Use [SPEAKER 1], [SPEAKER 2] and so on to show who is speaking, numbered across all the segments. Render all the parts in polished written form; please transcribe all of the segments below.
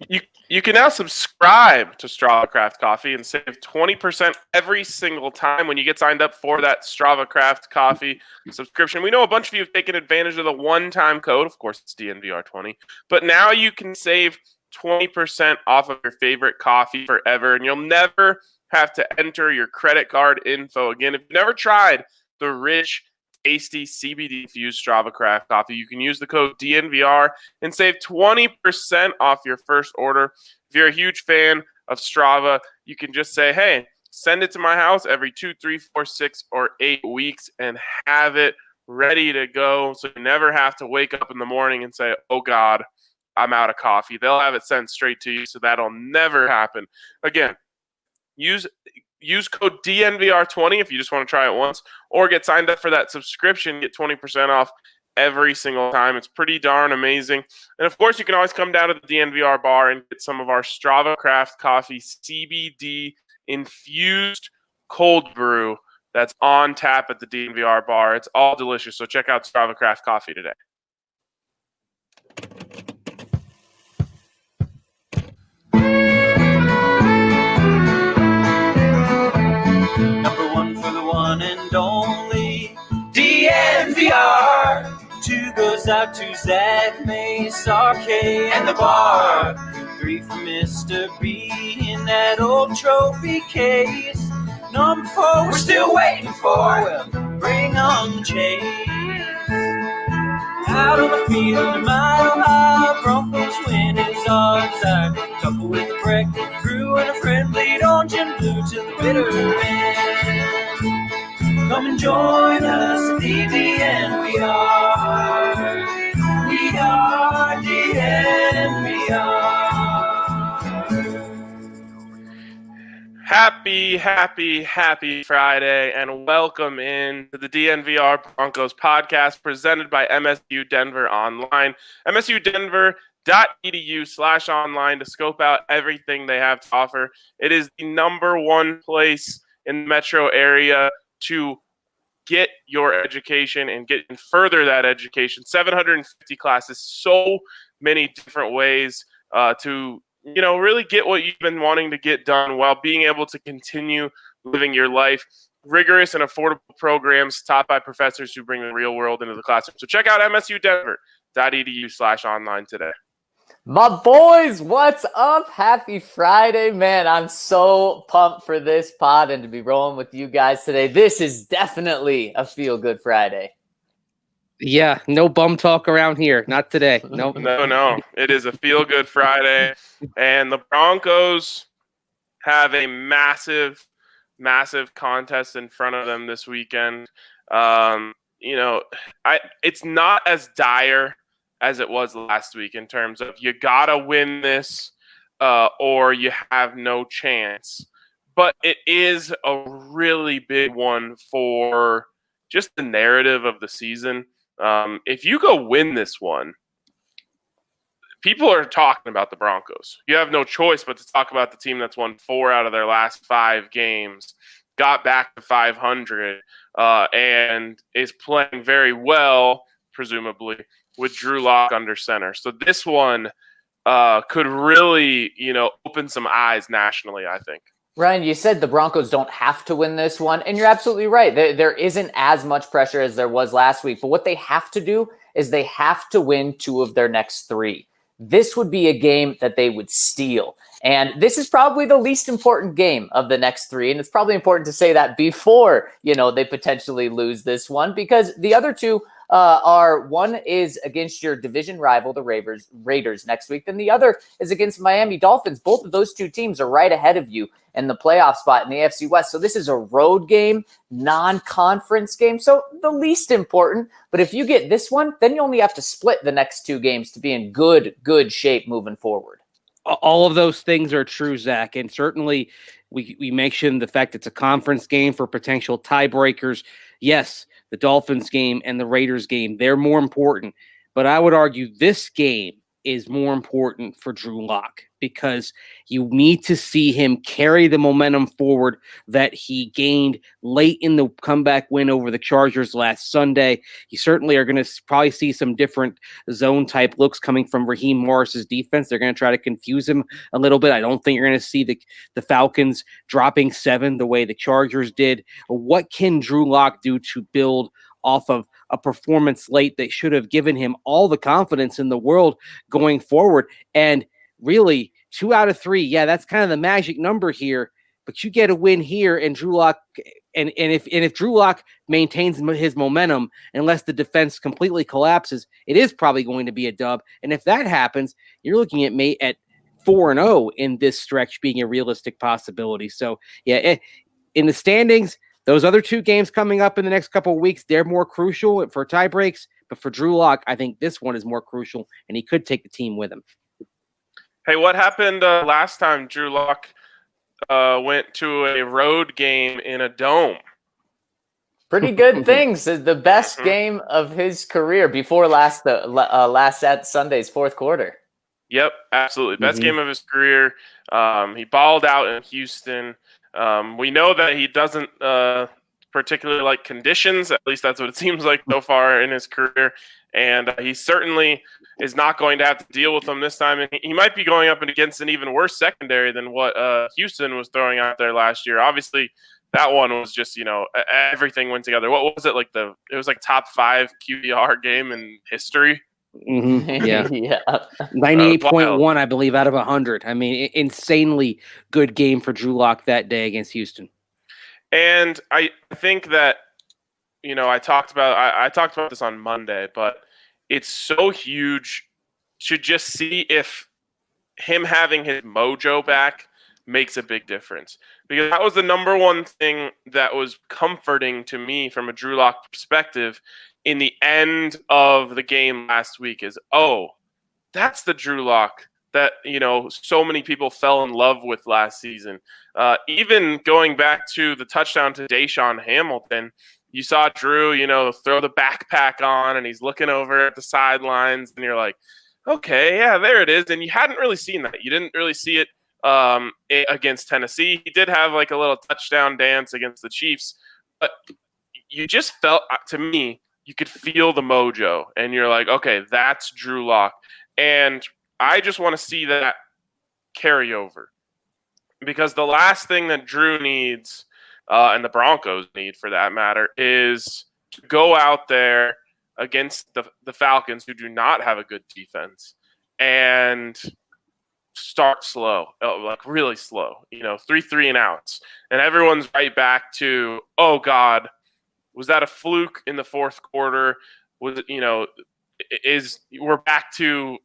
[SPEAKER 1] You, you can now subscribe to Strava Craft Coffee and save 20% every single time when you get signed up for that Strava Craft Coffee subscription. We know a bunch of you have taken advantage of the one-time code. Of course, it's DNVR20. But now you can save 20% off of your favorite coffee forever, and you'll never have to enter your credit card info again. If you've never tried the rich, tasty CBD-infused Strava Craft coffee, you can use the code DNVR and save 20% off your first order. If you're a huge fan of Strava, you can just say, hey, send it to my house every 2, 3, 4, 6, or 8 weeks and have it ready to go so you never have to wake up in the morning and say, oh, God, I'm out of coffee. They'll have it sent straight to you, so that'll never happen. Again, use code DNVR20 if you just want to try it once, or get signed up for that subscription, get 20% off every single time. It's pretty darn amazing. And of course, you can always come down to the DNVR bar and get some of our Strava Craft Coffee CBD infused cold brew that's on tap at the DNVR bar. It's all delicious. So check out Strava Craft Coffee today.
[SPEAKER 2] Number one for the one and only DNVR. 2 goes out to Zach, Mace, RK, and the bar. 3 for Mr. B in that old trophy case. Number 4 we're still waiting for. Well, bring on the chase. Out on the field, a mile high, Broncos win is our desire. Couple with a breakfast crew and a friendly orange and blue to the bitter end. Come and join us at DNVR. We are DNVR.
[SPEAKER 1] Happy Friday, and welcome in to the DNVR Broncos podcast presented by MSU Denver Online. MSUDenver.edu/online to scope out everything they have to offer. It is the number one place in the metro area to get your education and get and further that education. 750 classes, so many different ways to really get what you've been wanting to get done while being able to continue living your life. Rigorous and affordable programs taught by professors who bring the real world into the classroom. So check out msudenver.edu/online today.
[SPEAKER 3] My boys, what's up? Happy Friday, man. I'm so pumped for this pod and to be rolling with you guys today. This is definitely a feel-good Friday.
[SPEAKER 4] Yeah, no bum talk around here. Not today. Nope.
[SPEAKER 1] No. It is a feel-good Friday. And the Broncos have a massive contest in front of them this weekend. It's not as dire as it was last week in terms of you gotta win this or you have no chance. But it is a really big one for just the narrative of the season. If you go win this one, people are talking about the Broncos. You have no choice but to talk about the team that's won 4 out of their last 5 games, got back to 500, and is playing very well, presumably, with Drew Lock under center. So this one could really, open some eyes nationally, I think.
[SPEAKER 3] Ryan, you said the Broncos don't have to win this one, and you're absolutely right. There isn't as much pressure as there was last week, but what they have to do is they have to win 2 of their next 3. This would be a game that they would steal, and this is probably the least important game of the next 3, and it's probably important to say that before, they potentially lose this one, because the other 2 are, one is against your division rival, the Raiders next week. Then the other is against Miami Dolphins. Both of those 2 teams are right ahead of you in the playoff spot in the AFC West. So this is a road game, non-conference game. So the least important. But if you get this one, then you only have to split the next 2 games to be in good shape moving forward.
[SPEAKER 4] All of those things are true, Zach. And certainly we mentioned the fact it's a conference game for potential tiebreakers. Yes, the Dolphins game and the Raiders game, they're more important. But I would argue this game is more important for Drew Lock because you need to see him carry the momentum forward that he gained late in the comeback win over the Chargers last Sunday. You certainly are going to probably see some different zone type looks coming from Raheem Morris's defense. They're going to try to confuse him a little bit. I don't think you're going to see the Falcons dropping 7 the way the Chargers did. What can Drew Lock do to build off of a performance late that should have given him all the confidence in the world going forward? And really, 2 out of 3, yeah, that's kind of the magic number here. But you get a win here, and Drew Lock, and if Drew Lock maintains his momentum, unless the defense completely collapses, it is probably going to be a dub. And if that happens, you're looking at 4-0 in this stretch being a realistic possibility. So yeah, in the standings, those other 2 games coming up in the next couple of weeks, they're more crucial for tie breaks. But for Drew Lock, I think this one is more crucial, and he could take the team with him.
[SPEAKER 1] Hey, what happened last time Drew Lock went to a road game in a dome?
[SPEAKER 3] Pretty good things. The best game of his career before last Sunday's fourth quarter.
[SPEAKER 1] Yep, absolutely. Best game of his career. He balled out in Houston. We know that he doesn't particularly like conditions. At least that's what it seems like so far in his career. And he certainly is not going to have to deal with them this time. And he might be going up against an even worse secondary than what Houston was throwing out there last year. Obviously, that one was just, everything went together. What was it like? It was like top 5 QBR game in history.
[SPEAKER 4] Mm-hmm. Yeah.
[SPEAKER 3] Yeah.
[SPEAKER 4] 98.1, I believe, out of 100. I mean, insanely good game for Drew Lock that day against Houston.
[SPEAKER 1] And I think that, I talked about this on Monday, but it's so huge to just see if him having his mojo back makes a big difference. Because that was the number one thing that was comforting to me from a Drew Lock perspective in the end of the game last week is, that's the Drew Lock that, so many people fell in love with last season. Even going back to the touchdown to Deshaun Hamilton, you saw Drew, throw the backpack on and he's looking over at the sidelines and you're like, okay, yeah, there it is. And you hadn't really seen that. You didn't really see it against Tennessee. He did have like a little touchdown dance against the Chiefs, but you just felt, to me, you could feel the mojo and you're like, okay, that's Drew Lock. And I just want to see that carry over because the last thing that Drew needs and the Broncos need for that matter is to go out there against the Falcons who do not have a good defense and start slow, like really slow, 3 and outs. And everyone's right back to, oh God, was that a fluke in the fourth quarter? Was we're back to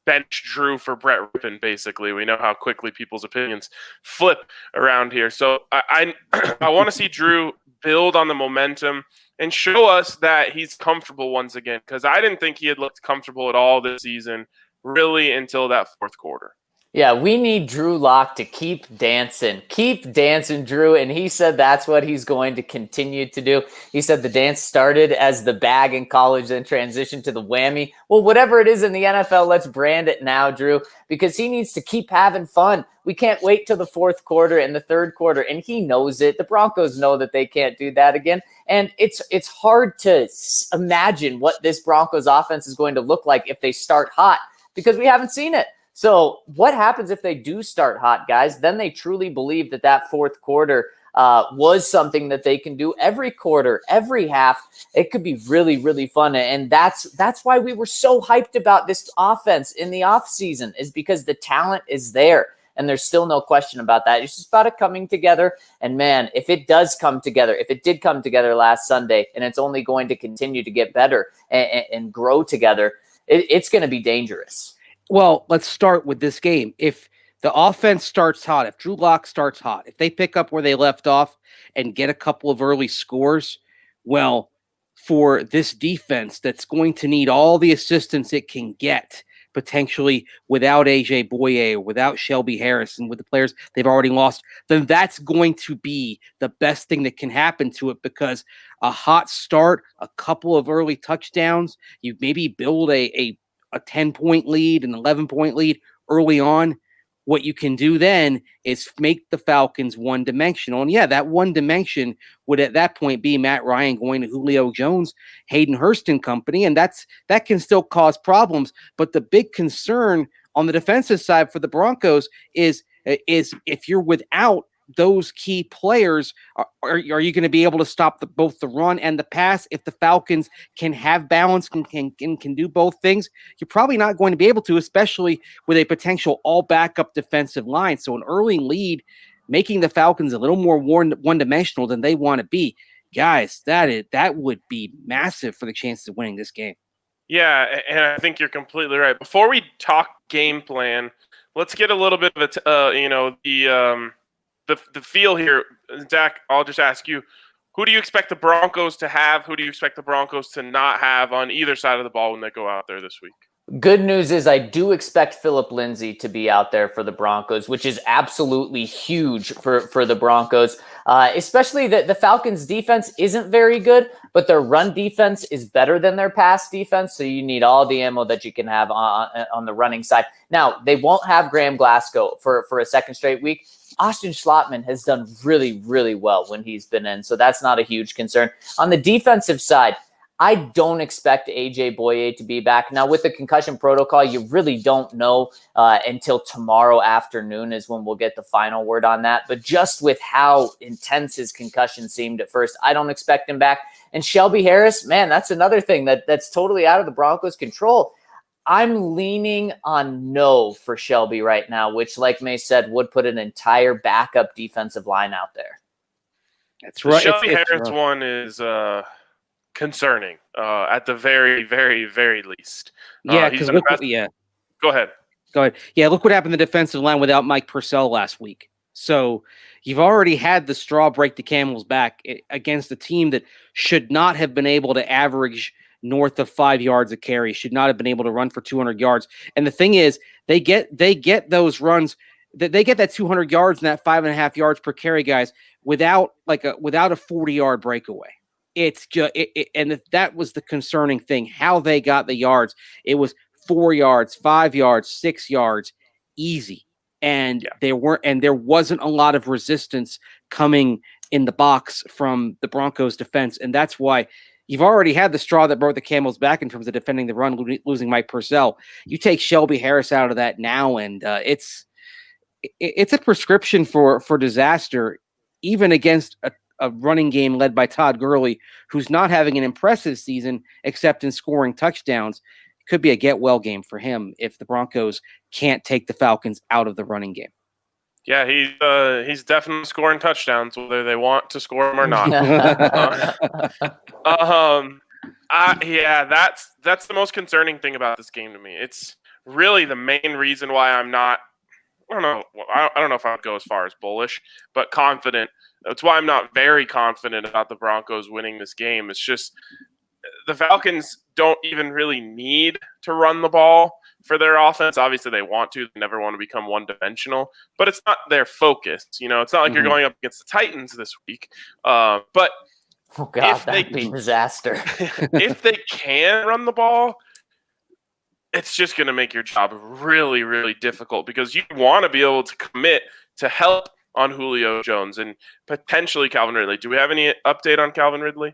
[SPEAKER 1] bench Drew for Brett Rippon, basically. We know how quickly people's opinions flip around here. So I want to see Drew build on the momentum and show us that he's comfortable once again, because I didn't think he had looked comfortable at all this season, really, until that fourth quarter.
[SPEAKER 3] Yeah, we need Drew Lock to keep dancing. Keep dancing, Drew. And he said that's what he's going to continue to do. He said the dance started as the bag in college, then transitioned to the whammy. Well, whatever it is in the NFL, let's brand it now, Drew, because he needs to keep having fun. We can't wait till the fourth quarter and the third quarter, and he knows it. The Broncos know that they can't do that again. And it's hard to imagine what this Broncos offense is going to look like if they start hot, because we haven't seen it. So what happens if they do start hot, guys? Then they truly believe that fourth quarter was something that they can do every quarter, every half. It could be really, really fun. And that's why we were so hyped about this offense in the offseason, is because the talent is there. And there's still no question about that. It's just about it coming together. And man, if it does come together, if it did come together last Sunday, and it's only going to continue to get better and grow together, it's going to be dangerous.
[SPEAKER 4] Well, let's start with this game. If the offense starts hot, if Drew Lock starts hot, if they pick up where they left off and get a couple of early scores, well, for this defense that's going to need all the assistance it can get, potentially without A.J. Boye, without Shelby Harris, and with the players they've already lost, then that's going to be the best thing that can happen to it, because a hot start, a couple of early touchdowns, you maybe build a a 10-point lead, an 11-point lead early on, what you can do then is make the Falcons one-dimensional. And yeah, that one dimension would at that point be Matt Ryan going to Julio Jones, Hayden Hurst and company, and that can still cause problems. But the big concern on the defensive side for the Broncos is if you're without those key players, are you going to be able to stop both the run and the pass? If the Falcons can have balance and can do both things, you're probably not going to be able to, especially with a potential all backup defensive line. So an early lead, making the Falcons a little more one-dimensional than they want to be, guys, that would be massive for the chances of winning this game.
[SPEAKER 1] Yeah, and I think you're completely right. Before we talk game plan, let's get a little bit of the feel here. Zach, I'll just ask you, who do you expect the Broncos to have? Who do you expect the Broncos to not have on either side of the ball when they go out there this week?
[SPEAKER 3] Good news is I do expect Phillip Lindsay to be out there for the Broncos, which is absolutely huge for the Broncos, especially that the Falcons' defense isn't very good, but their run defense is better than their pass defense, so you need all the ammo that you can have on the running side. Now, they won't have Graham Glasgow for a second straight week. Austin Schlottman has done really, really well when he's been in, so that's not a huge concern. On the defensive side, I don't expect A.J. Boye to be back. Now, with the concussion protocol, you really don't know until tomorrow afternoon is when we'll get the final word on that. But just with how intense his concussion seemed at first, I don't expect him back. And Shelby Harris, man, that's another thing that's totally out of the Broncos' control. I'm leaning on no for Shelby right now, which, like May said, would put an entire backup defensive line out there.
[SPEAKER 4] That's right.
[SPEAKER 1] The Shelby Harris one is concerning at the very, very, very least.
[SPEAKER 4] Yeah, because Go ahead. Yeah, look what happened to the defensive line without Mike Purcell last week. So you've already had the straw break the camel's back against a team that should not have been able to average north of 5 yards a carry, should not have been able to run for 200 yards. And the thing is, they get those runs, they get that 200 yards and that 5.5 yards per carry, guys, without a 40-yard breakaway. It's just and that was the concerning thing, how they got the yards. It was 4 yards, 5 yards, 6 yards, easy. And there wasn't a lot of resistance coming in the box from the Broncos defense. And that's why you've already had the straw that broke the camel's back in terms of defending the run, losing Mike Purcell. You take Shelby Harris out of that now, and it's a prescription for disaster, even against a running game led by Todd Gurley, who's not having an impressive season except in scoring touchdowns. It could be a get-well game for him if the Broncos can't take the Falcons out of the running game. Yeah,
[SPEAKER 1] he's definitely scoring touchdowns, whether they want to score them or not. That's the most concerning thing about this game to me. It's really the main reason why I'm not. I don't know if I would go as far as bullish, but confident. That's why I'm not very confident about the Broncos winning this game. It's just the Falcons don't even really need to run the ball for their offense. Obviously, they want to. They never want to become one-dimensional, but it's not their focus. It's not like you're going up against the Titans this week. But
[SPEAKER 3] oh God, that'd be a disaster.
[SPEAKER 1] If they can run the ball, it's just going to make your job really, really difficult because you want to be able to commit to help on Julio Jones and potentially Calvin Ridley. Do we have any update on Calvin Ridley?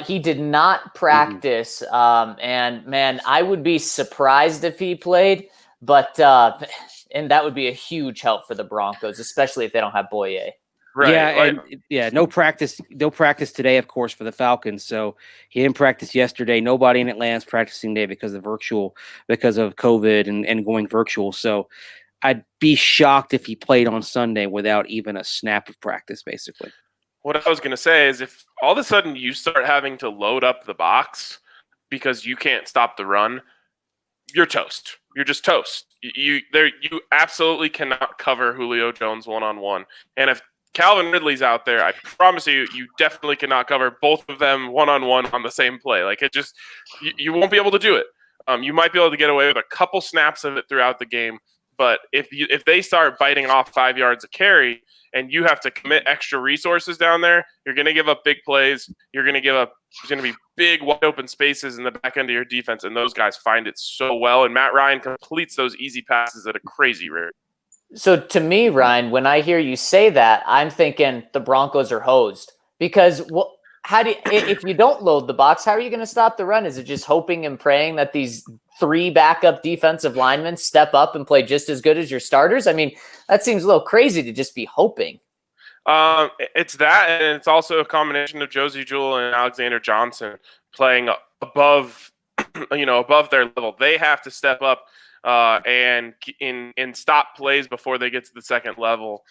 [SPEAKER 3] He did not practice, and man, I would be surprised if he played, but and that would be a huge help for the Broncos, especially if they don't have Boye.
[SPEAKER 4] Right. No practice today, of course, for the Falcons. So he didn't practice yesterday. Nobody in Atlanta's practicing today because of COVID and going virtual. So I'd be shocked if he played on Sunday without even a snap of practice, basically.
[SPEAKER 1] What I was going to say is if all of a sudden you start having to load up the box because you can't stop the run, you're toast. You're just toast. You absolutely cannot cover Julio Jones one-on-one. And if Calvin Ridley's out there, I promise you definitely cannot cover both of them one-on-one on the same play. Like, it just you won't be able to do it. You might be able to get away with a couple snaps of it throughout the game, But if they start biting off 5 yards a carry and you have to commit extra resources down there, you're going to give up big plays. There's going to be big wide open spaces in the back end of your defense, and those guys find it so well. And Matt Ryan completes those easy passes at a crazy rate.
[SPEAKER 3] So to me, Ryan, when I hear you say that, I'm thinking the Broncos are hosed because if you don't load the box, how are you going to stop the run? Is it just hoping and praying that these 3 backup defensive linemen step up and play just as good as your starters? I mean, that seems a little crazy to just be hoping.
[SPEAKER 1] It's that, and it's also a combination of Josie Jewell and Alexander Johnson playing above their level. They have to step up and stop plays before they get to the second level.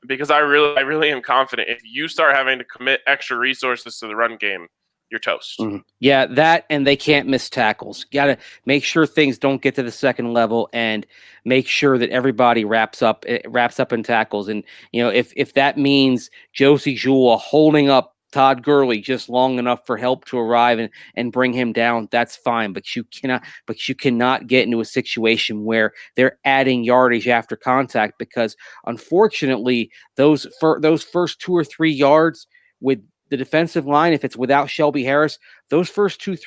[SPEAKER 1] Because I really am confident if you start having to commit extra resources to the run game, you're toast.
[SPEAKER 4] Mm-hmm. Yeah, that, and they can't miss tackles. Got to make sure things don't get to the second level, and make sure that everybody wraps up in tackles. And if that means Josie Jewell holding up Todd Gurley just long enough for help to arrive and bring him down, that's fine. But you cannot get into a situation where they're adding yardage after contact, because unfortunately those first 2 or 3 yards with the defensive line, if it's without Shelby Harris, those first 2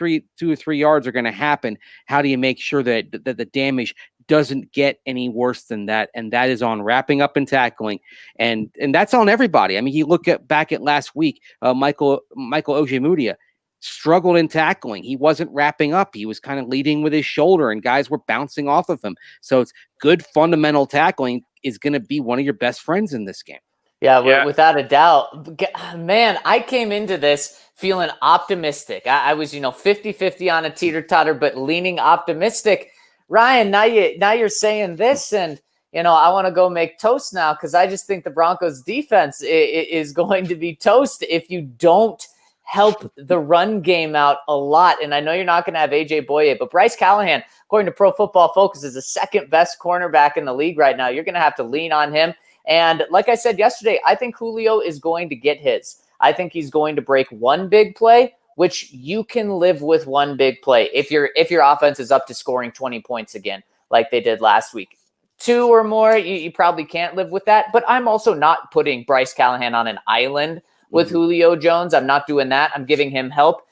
[SPEAKER 4] or 3 yards are going to happen. How do you make sure that the damage doesn't get any worse than that? And that is on wrapping up and tackling, and that's on everybody. I mean, you look back at last week, Michael Ojemudia struggled in tackling. He wasn't wrapping up. He was kind of leading with his shoulder, and guys were bouncing off of him. So it's good fundamental tackling is going to be one of your best friends in this game.
[SPEAKER 3] Yeah, without a doubt. Man, I came into this feeling optimistic. I was, 50-50 on a teeter-totter, but leaning optimistic. Ryan, now you're saying this, and, I want to go make toast now, because I just think the Broncos defense is going to be toast if you don't help the run game out a lot. And I know you're not going to have A.J. Boye, but Bryce Callahan, according to Pro Football Focus, is the second best cornerback in the league right now. You're going to have to lean on him. And like I said yesterday, I think Julio is going to get his. I think he's going to break one big play, which you can live with one big play if your offense is up to scoring 20 points again, like they did last week. 2 or more, you probably can't live with that. But I'm also not putting Bryce Callahan on an island with Julio Jones. I'm not doing that. I'm giving him help.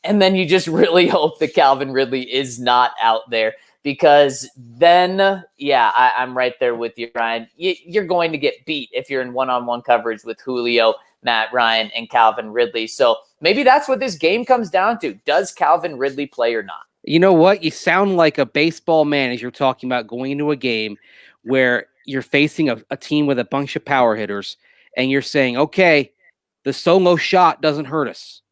[SPEAKER 3] And then you just really hope that Calvin Ridley is not out there. Because then, I'm right there with you, Ryan. You're going to get beat if you're in one-on-one coverage with Julio, Matt Ryan, and Calvin Ridley. So maybe that's what this game comes down to. Does Calvin Ridley play or not?
[SPEAKER 4] You know what? You sound like a baseball man as you're talking about going into a game where you're facing a team with a bunch of power hitters, and you're saying, okay, the solo shot doesn't hurt us.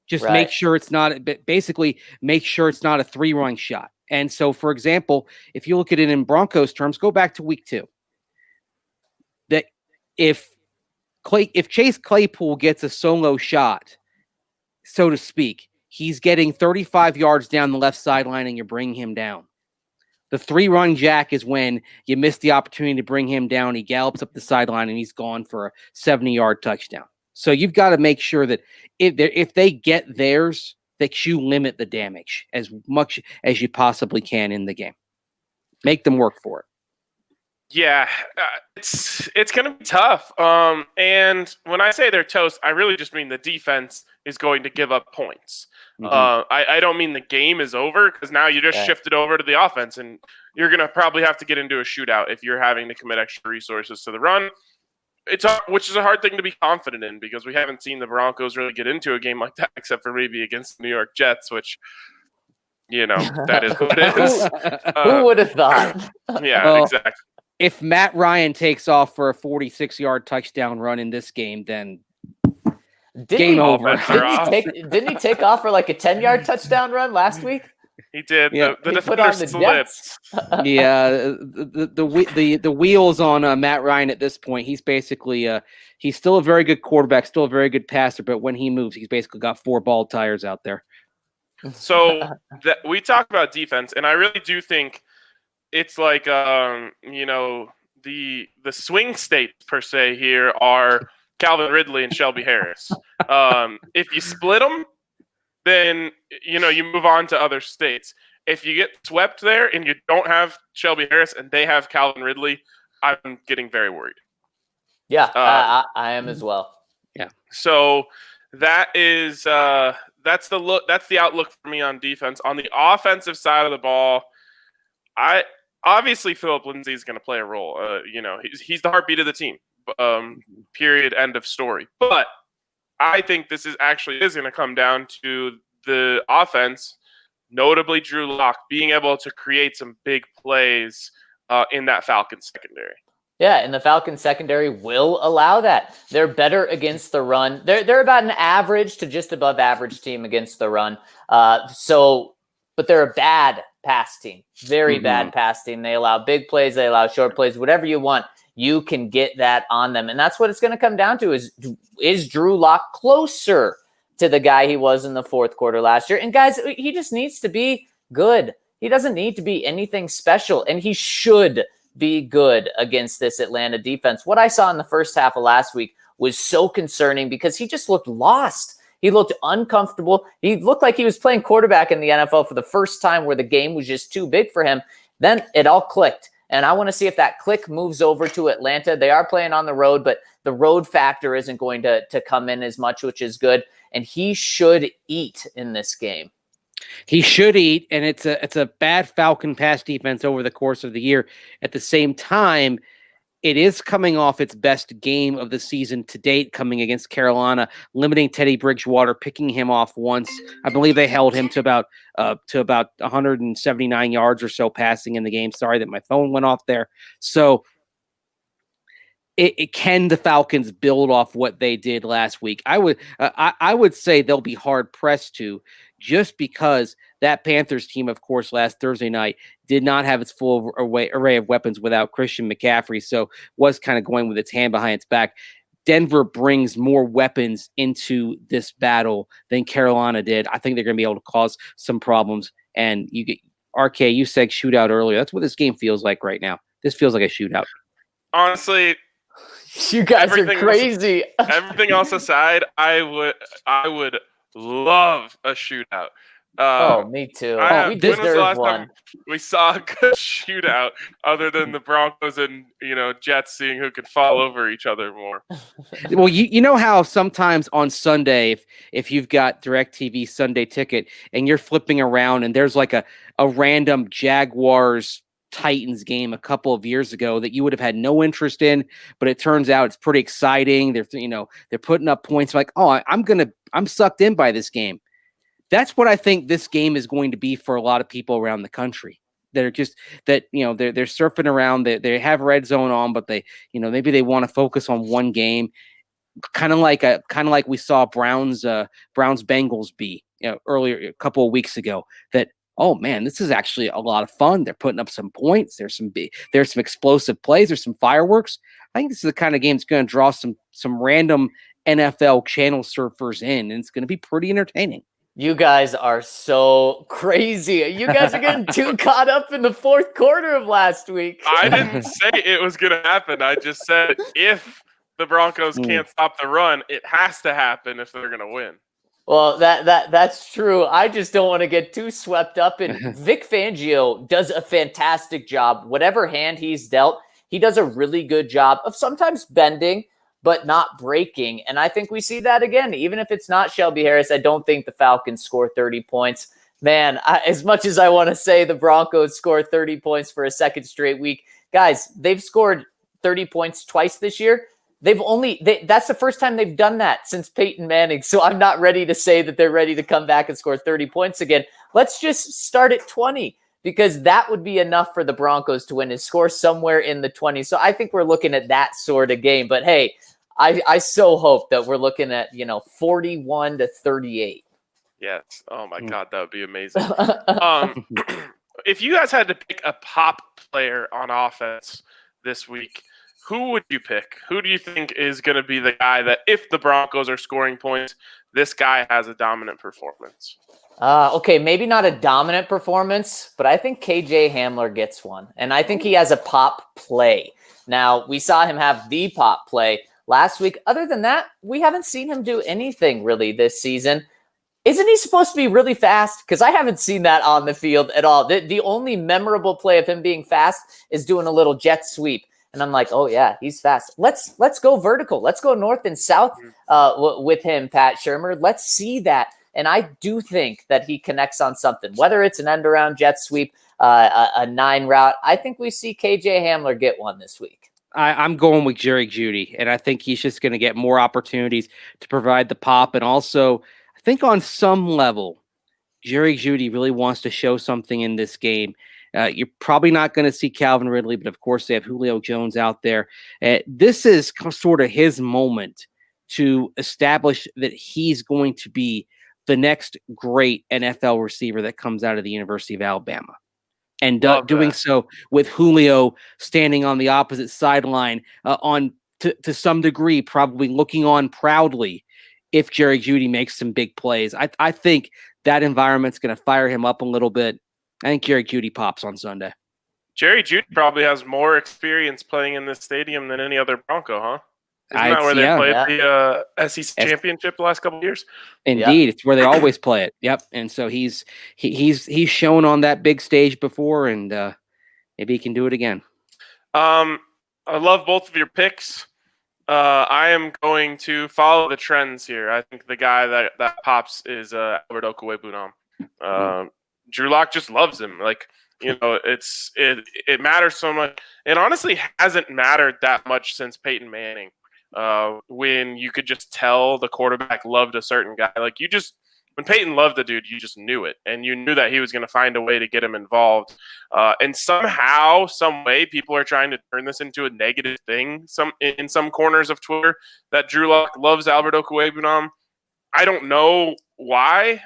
[SPEAKER 4] Just make sure it's not a 3-run shot. And so, for example, if you look at it in Broncos terms, go back to week 2. That if Chase Claypool gets a solo shot, so to speak, he's getting 35 yards down the left sideline and you're bringing him down. The 3-run jack is when you miss the opportunity to bring him down. He gallops up the sideline and he's gone for a 70-yard touchdown. So you've got to make sure that if they get theirs, that you limit the damage as much as you possibly can in the game. Make them work for it.
[SPEAKER 1] Yeah, it's going to be tough. And when I say they're toast, I really just mean the defense is going to give up points. Mm-hmm. I don't mean the game is over, because now you just shifted over to the offense, and you're going to probably have to get into a shootout if you're having to commit extra resources to the run. Which is a hard thing to be confident in, because we haven't seen the Broncos really get into a game like that, except for maybe against the New York Jets, which, that is what it is.
[SPEAKER 3] Who would have thought?
[SPEAKER 1] Exactly.
[SPEAKER 4] If Matt Ryan takes off for a 46-yard touchdown run in this game, then game over.
[SPEAKER 3] Didn't he take off for like a 10-yard touchdown run last week?
[SPEAKER 1] He did.
[SPEAKER 3] Yeah,
[SPEAKER 1] the defender slipped.
[SPEAKER 4] Yeah, the wheels on Matt Ryan at this point. He's basically he's still a very good quarterback, still a very good passer, but when he moves, he's basically got 4 ball tires out there.
[SPEAKER 1] So we talk about defense, and I really do think it's like the swing states per se here are Calvin Ridley and Shelby Harris. If you split them, then you move on to other states. if you get swept there and you don't have Shelby Harris and they have Calvin Ridley, I'm getting very worried.
[SPEAKER 3] Yeah, I am as well.
[SPEAKER 4] Yeah.
[SPEAKER 1] So that is that's the outlook for me on defense. On the offensive side of the ball, obviously Phillip Lindsay is going to play a role. He's the heartbeat of the team. Period. End of story. But I think this is going to come down to the offense, notably Drew Lock, being able to create some big plays in that Falcons secondary.
[SPEAKER 3] Yeah, and the Falcons secondary will allow that. They're better against the run. They're about an average to just above average team against the run. But they're a bad pass team. Very bad pass team. They allow big plays, they allow short plays, whatever you want. You can get that on them. And that's what it's going to come down to is Drew Lock closer to the guy he was in the fourth quarter last year? And guys, he just needs to be good. He doesn't need to be anything special, and he should be good against this Atlanta defense. What I saw in the first half of last week was so concerning because he just looked lost. He looked uncomfortable. He looked like he was playing quarterback in the NFL for the first time where the game was just too big for him. Then it all clicked. And I want to see if that click moves over to Atlanta. They are playing on the road, but the road factor isn't going to come in as much, which is good. And he should eat in this game.
[SPEAKER 4] He should eat, and it's a bad Falcon pass defense over the course of the year. At the same time, it is coming off its best game of the season to date, coming against Carolina, limiting Teddy Bridgewater, picking him off once. I believe they held him to about 179 yards or so passing in the game. Sorry that my phone went off there. So can the Falcons build off what they did last week? I would say they'll be hard pressed to, just because that Panthers team, of course, last Thursday night did not have its full array of weapons without Christian McCaffrey, so was kind of going with its hand behind its back. Denver brings more weapons into this battle than Carolina did. I think they're going to be able to cause some problems. And RK, you said shootout earlier. That's what this game feels like right now. This feels like a shootout.
[SPEAKER 1] Honestly,
[SPEAKER 3] you guys are crazy.
[SPEAKER 1] Everything else aside, I would love a shootout.
[SPEAKER 3] Me too.
[SPEAKER 1] When
[SPEAKER 3] We
[SPEAKER 1] was the
[SPEAKER 3] deserve
[SPEAKER 1] last
[SPEAKER 3] one.
[SPEAKER 1] time we saw a good shootout other than the Broncos and Jets seeing who could fall over each other more?
[SPEAKER 4] Well, you know how sometimes on Sunday, if you've got DirecTV Sunday ticket and you're flipping around and there's like a random Jaguars Titans game a couple of years ago that you would have had no interest in, but it turns out it's pretty exciting. They're putting up points like, oh, I'm sucked in by this game. That's what I think this game is going to be for a lot of people around the country. They're just they're surfing around. They have red zone on, but maybe they want to focus on one game, kind of like we saw Browns Bengals be earlier a couple of weeks ago. That, oh man, this is actually a lot of fun. They're putting up some points. There's some explosive plays. There's some fireworks. I think this is the kind of game that's going to draw some random NFL channel surfers in, and it's going to be pretty entertaining.
[SPEAKER 3] You guys are so crazy. You guys are getting too caught up in the fourth quarter of last week.
[SPEAKER 1] I didn't say it was going to happen. I just said if the Broncos can't stop the run, it has to happen if they're going to win.
[SPEAKER 3] Well, that's true. I just don't want to get too swept up in. Vic Fangio does a fantastic job. Whatever hand he's dealt, he does a really good job of sometimes bending, but not breaking. And I think we see that again. Even if it's not Shelby Harris, I don't think the Falcons score 30 points. Man, as much as I want to say the Broncos score 30 points for a second straight week, guys, they've scored 30 points twice this year. That's the first time they've done that since Peyton Manning. So I'm not ready to say that they're ready to come back and score 30 points again. Let's just start at 20, because that would be enough for the Broncos to win and score somewhere in the 20s. So I think we're looking at that sort of game. But hey, I so hope that we're looking at 41-38.
[SPEAKER 1] Yes. Oh my God, that would be amazing. If you guys had to pick a pop player on offense this week, who would you pick? Who do you think is going to be the guy that, if the Broncos are scoring points, this guy has a dominant performance?
[SPEAKER 3] Okay, maybe not a dominant performance, but I think KJ Hamler gets one. And I think he has a pop play. Now, we saw him have the pop play last week. Other than that, we haven't seen him do anything really this season. Isn't he supposed to be really fast? Because I haven't seen that on the field at all. The only memorable play of him being fast is doing a little jet sweep. And I'm like, oh, yeah, he's fast. Let's go vertical. Let's go north and south with him, Pat Shurmur. Let's see that. And I do think that he connects on something, whether it's an end-around jet sweep, a 9 route. I think we see KJ Hamler get one this week.
[SPEAKER 4] I'm going with Jerry Jeudy, and I think he's just going to get more opportunities to provide the pop. And also, I think on some level, Jerry Jeudy really wants to show something in this game. You're probably not going to see Calvin Ridley, but of course they have Julio Jones out there. This is sort of his moment to establish that he's going to be the next great NFL receiver that comes out of the University of Alabama. And doing so with Julio standing on the opposite sideline to some degree, probably looking on proudly if Jerry Jeudy makes some big plays. I think that environment's going to fire him up a little bit. I think Jerry Jeudy pops on Sunday.
[SPEAKER 1] Jerry Jeudy probably has more experience playing in this stadium than any other Bronco, huh? Isn't that where they played the SEC championship the last couple of years?
[SPEAKER 4] Indeed, it's where they always play it. Yep, and so he's shown on that big stage before, and maybe he can do it again. I
[SPEAKER 1] love both of your picks. I am going to follow the trends here. I think the guy that pops is Albert Okwuegbunam. Drew Lock just loves him. Like, you know, it matters so much. It honestly hasn't mattered that much since Peyton Manning. When you could just tell the quarterback loved a certain guy. Like, when Peyton loved the dude, you just knew it. And you knew that he was going to find a way to get him involved. And somehow, some way, people are trying to turn this into a negative thing in some corners of Twitter, that Drew Lock loves Albert Okwuegbunam. I don't know why,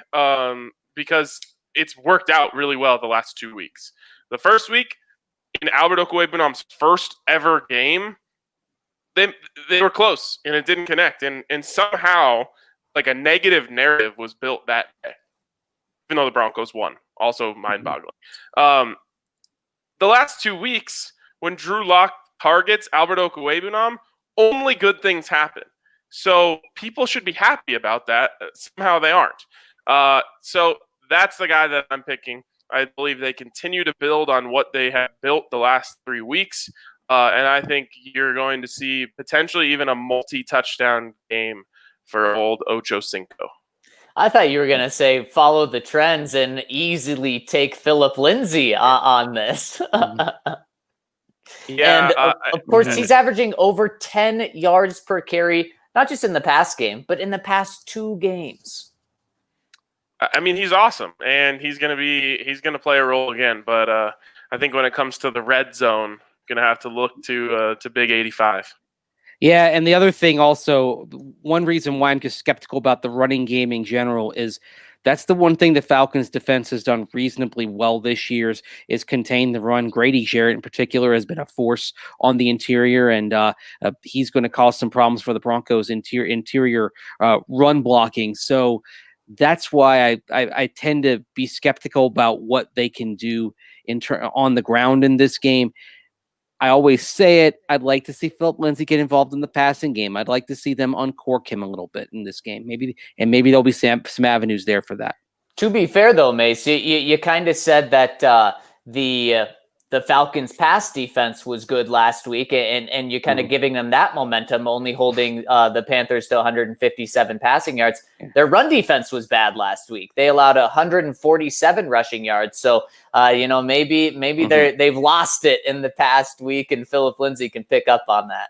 [SPEAKER 1] because it's worked out really well the last 2 weeks. The first week, in Albert Okwuegbunam's first ever game, they were close, and it didn't connect. And somehow, like, a negative narrative was built that day, even though the Broncos won. Also mind-boggling. The last 2 weeks, when Drew Lock targets Albert Okwuegbunam, only good things happen. So people should be happy about that. Somehow they aren't. So that's the guy that I'm picking. I believe they continue to build on what they have built the last 3 weeks. And I think you're going to see potentially even a multi-touchdown game for old Ocho Cinco. I
[SPEAKER 3] thought you were going to say follow the trends and easily take Phillip Lindsay on this.
[SPEAKER 1] Yeah.
[SPEAKER 3] And of course, he's averaging over 10 yards per carry, not just in the past game, but in the past 2 games.
[SPEAKER 1] I mean, he's awesome, and he's going to play a role again. But I think when it comes to the red zone, going to have to look to Big 85.
[SPEAKER 4] Yeah, and the other thing also, one reason why I'm just skeptical about the running game in general is that's the one thing the Falcons defense has done reasonably well this year is contain the run. Grady Jarrett in particular has been a force on the interior, and he's going to cause some problems for the Broncos interior run blocking. So that's why I tend to be skeptical about what they can do on the ground in this game. I always say it. I'd like to see Phillip Lindsay get involved in the passing game. I'd like to see them uncork him a little bit in this game. Maybe there'll be some avenues there for that.
[SPEAKER 3] To be fair, though, Mace, you kind of said that the Falcons' pass defense was good last week, and you're kind of giving them that momentum, only holding the Panthers to 157 passing yards. Their run defense was bad last week. They allowed 147 rushing yards. So, maybe they've lost it in the past week, and Phillip Lindsay can pick up on that.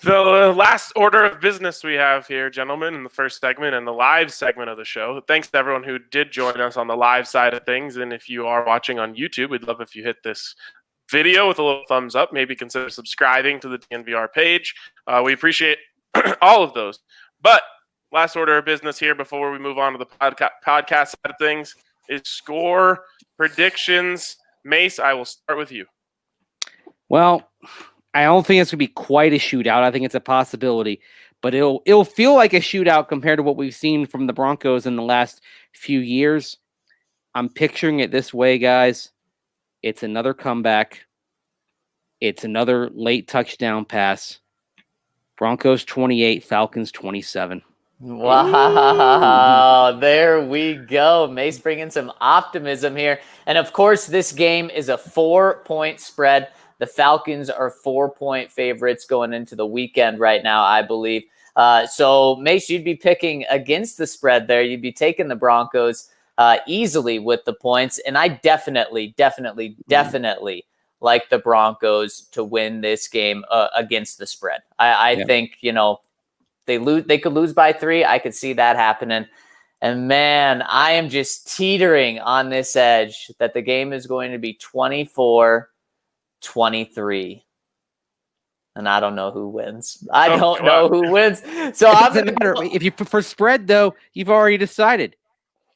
[SPEAKER 1] The last order of business we have here, gentlemen, in the first segment and the live segment of the show. Thanks to everyone who did join us on the live side of things. And if you are watching on YouTube, we'd love if you hit this video with a little thumbs up. Maybe consider subscribing to the DNVR page. We appreciate all of those. But last order of business here before we move on to the podcast side of things is score predictions. Mace, I will start with you.
[SPEAKER 4] Well, I don't think it's going to be quite a shootout. I think it's a possibility, but it'll feel like a shootout compared to what we've seen from the Broncos in the last few years. I'm picturing it this way, guys. It's another comeback. It's another late touchdown pass. Broncos 28, Falcons 27.
[SPEAKER 3] Wow, there we go. Mace bringing some optimism here. And of course, this game is a 4-point spread. The Falcons are 4-point favorites going into the weekend right now, I believe. So Mace, you'd be picking against the spread there. You'd be taking the Broncos easily with the points. And I definitely like the Broncos to win this game against the spread. I think, they could lose by 3. I could see that happening. And man, I am just teetering on this edge that the game is going to be 24-23. And I don't know who wins. I don't know who wins. So
[SPEAKER 4] it doesn't matter. If you prefer spread, though, you've already decided.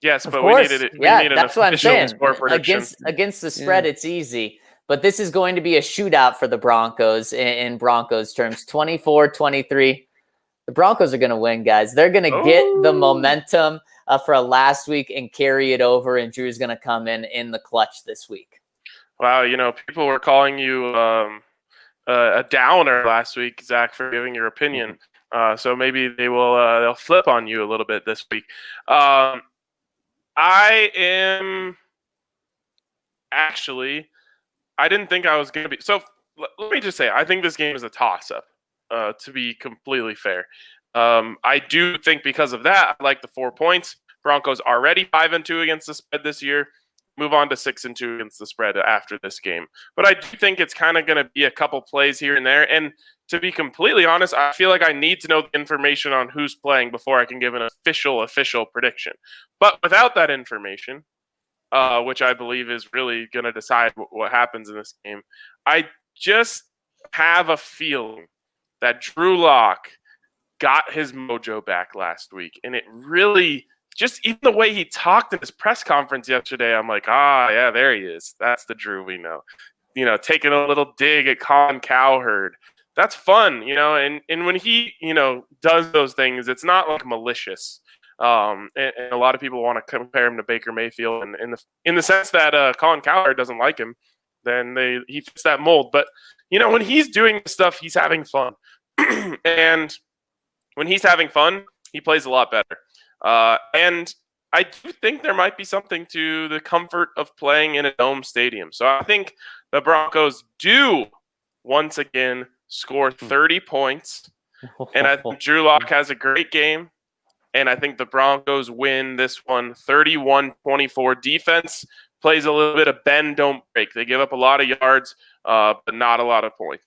[SPEAKER 1] Yes, but
[SPEAKER 3] we
[SPEAKER 1] needed it.
[SPEAKER 3] Yeah, that's what I'm saying.
[SPEAKER 1] Against
[SPEAKER 3] the spread, it's easy. But this is going to be a shootout for the Broncos in Broncos terms. 24-23. The Broncos are going to win, guys. They're going to get the momentum for last week and carry it over, and Drew's going to come in the clutch this week.
[SPEAKER 1] Wow, people were calling you a downer last week, Zach, for giving your opinion. So maybe they'll flip on you a little bit this week. I didn't think I was going to be. So let me just say, I think this game is a toss-up. To be completely fair, I do think because of that, I like the 4 points. Broncos already 5-2 against the spread this year. Move on to 6-2 against the spread after this game. But I do think it's kind of going to be a couple plays here and there. And to be completely honest, I feel like I need to know the information on who's playing before I can give an official prediction. But without that information, which I believe is really going to decide what happens in this game, I just have a feeling that Drew Lock got his mojo back last week. And it really, just even the way he talked in his press conference yesterday, I'm like, yeah, there he is. That's the Drew we know. Taking a little dig at Colin Cowherd. That's fun, and when he, does those things, it's not like malicious. And a lot of people want to compare him to Baker Mayfield, and in the sense that Colin Cowherd doesn't like him, then he fits that mold. But when he's doing this stuff, he's having fun. And when he's having fun, he plays a lot better. And I do think there might be something to the comfort of playing in a dome stadium. So I think the Broncos do once again score 30 points. And I think Drew Lock has a great game. And I think the Broncos win this one 31-24. Defense plays a little bit of bend, don't break. They give up a lot of yards, but not a lot of points.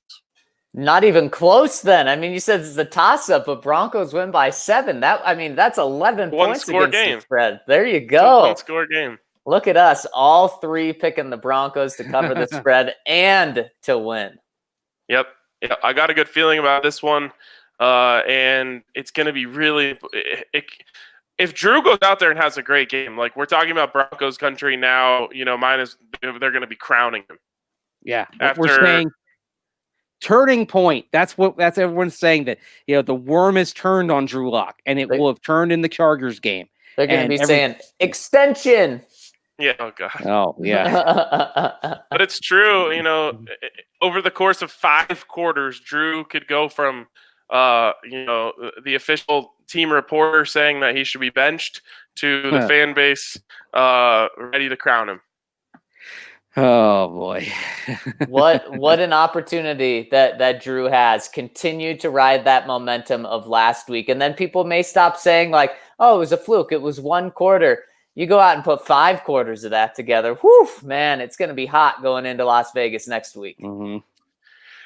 [SPEAKER 3] Not even close then. I mean, you said it's a toss-up, but Broncos win by 7. That's 11 points against the spread. There you go.
[SPEAKER 1] One-score game.
[SPEAKER 3] Look at us, all 3 picking the Broncos to cover the spread and to win.
[SPEAKER 1] Yep. I got a good feeling about this one, and it's going to be really if Drew goes out there and has a great game, like we're talking about Broncos country now, they're going to be crowning him.
[SPEAKER 4] Yeah, we're saying turning point. That's everyone's saying, that the worm is turned on Drew Lock, and it will have turned in the Chargers game.
[SPEAKER 3] They're going to be saying extension.
[SPEAKER 1] Yeah. Oh God.
[SPEAKER 4] Oh yeah.
[SPEAKER 1] But it's true. Over the course of 5 quarters, Drew could go from the official team reporter saying that he should be benched to the fan base ready to crown him.
[SPEAKER 4] Oh boy.
[SPEAKER 3] What an opportunity that Drew has. Continue to ride that momentum of last week. And then people may stop saying like, oh, it was a fluke. It was 1 quarter. You go out and put 5 quarters of that together. Whew, man, it's going to be hot going into Las Vegas next week.
[SPEAKER 4] Mm-hmm.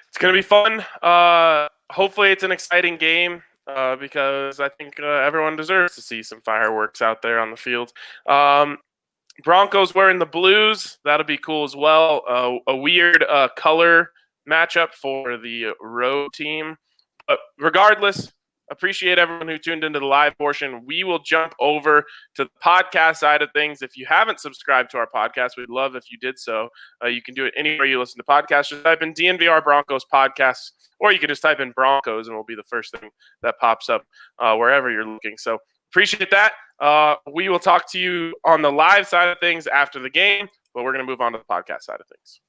[SPEAKER 1] It's going to be fun. Hopefully it's an exciting game because I think everyone deserves to see some fireworks out there on the field. Broncos wearing the blues. That'll be cool as well. A weird color matchup for the road team. But regardless, appreciate everyone who tuned into the live portion. We will jump over to the podcast side of things. If you haven't subscribed to our podcast, we'd love if you did so. You can do it anywhere you listen to podcasts. Just type in DNVR Broncos podcasts, or you can just type in Broncos and it'll be the first thing that pops up wherever you're looking. So appreciate that. We will talk to you on the live side of things after the game, but we're going to move on to the podcast side of things.